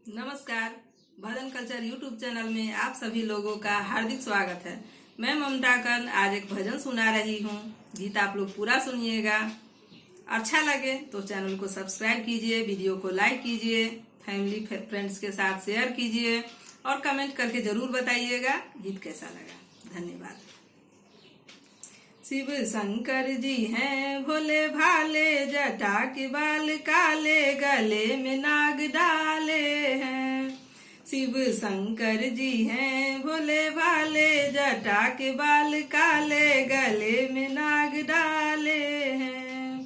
नमस्कार। भजन culture YouTube channel में आप सभी लोगों का हार्दिक स्वागत है। मैं ममता कर्ण आज एक भजन सुना रही हूँ। गीत आप लोग पूरा सुनिएगा। अच्छा लगे तो चैनल को सब्सक्राइब कीजिए, वीडियो को लाइक कीजिए, फैमिली फ्रेंड्स के साथ शेयर कीजिए और कमेंट करके जरूर बताइएगा गीत कैसा लगा। धन्यवाद। शिव शंकर जी हैं भोले भाले, जटा के बाल काले, गले में नाग डाले हैं। शिव शंकर जी हैं भोले भाले, जटा के बाल काले, गले में नाग डाले हैं।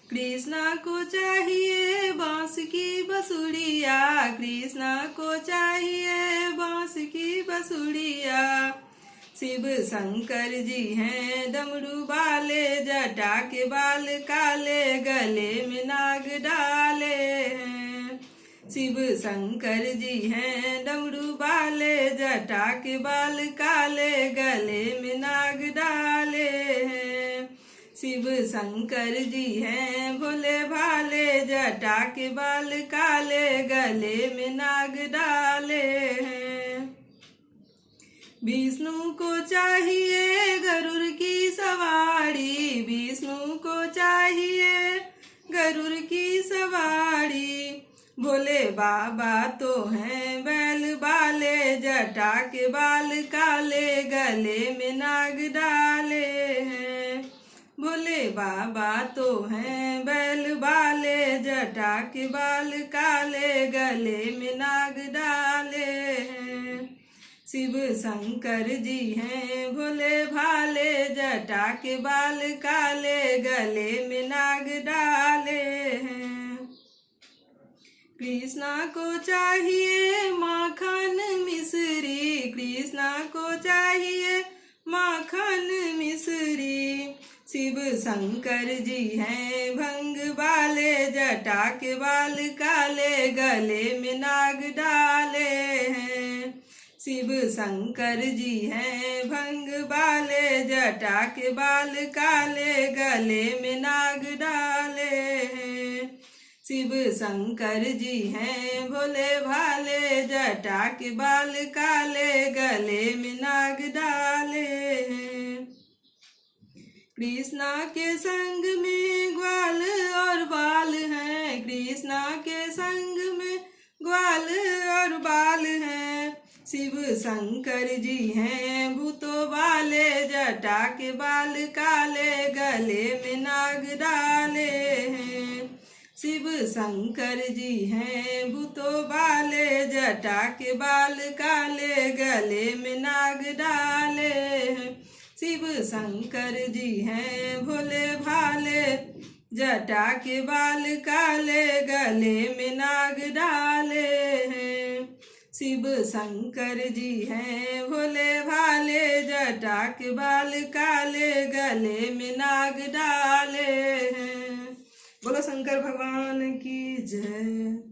कृष्णा को चाहिए बांस की बसुड़िया, कृष्णा को चाहिए बांस की बसुड़िया। शिव शंकर जी हैं डमरू वाले, जटा के बाल काले, गले में नाग डाले हैं। शिव शंकर जी हैं डमरू वाले, जटा के बाल काले, गले में नाग डाले हैं। शिव शंकर जी हैं भोले भाले, जटा के बाल काले, गले में नाग डाले हैं। विष्णु को चाहिए गरुड़ की सवारी, विष्णु को चाहिए गरुड़ की सवारी। भोले बाबा तो हैं बैल वाले, जटा के बाल काले, गले में नाग डाले हैं। भोले बाबा तो हैं बैल वाले, जटा के बाल काले, गले में नाग डाले हैं। शिव शंकर जी हैं भोले भाले, जटा के बाल काले, गले में नाग डाले हैं। कृष्णा को चाहिए माखन मिश्री, कृष्णा को चाहिए माखन मिश्री। शिव शंकर जी हैं भंग वाले, जटा के बाल काले, गले में नाग डाले हैं। शिव शंकर जी हैं भंग वाले, जटा के बाल काले, गले में नाग डाले हैं। शिव शंकर जी हैं भोले भाले, जटा के बाल काले, गले में नाग डाले हैं। कृष्णा के संग में ग्वाल और बाल हैं, कृष्णा के संग में ग्वाल और बाल हैं। शिव शंकर जी हैं भूतों वाले, जटा के बाल काले, गले में नाग डाले हैं। शिव शंकर जी हैं भूतों वाले, जटा के बाल काले, गले में नाग डाले हैं। शिव शंकर जी हैं भोले भाले, जटा के बाल काले, गले में नाग डाले हैं। शिव शंकर जी हैं भोले भाले, जटा के बाल काले, गले में नाग डाले हैं। बोलो शंकर भगवान की जय।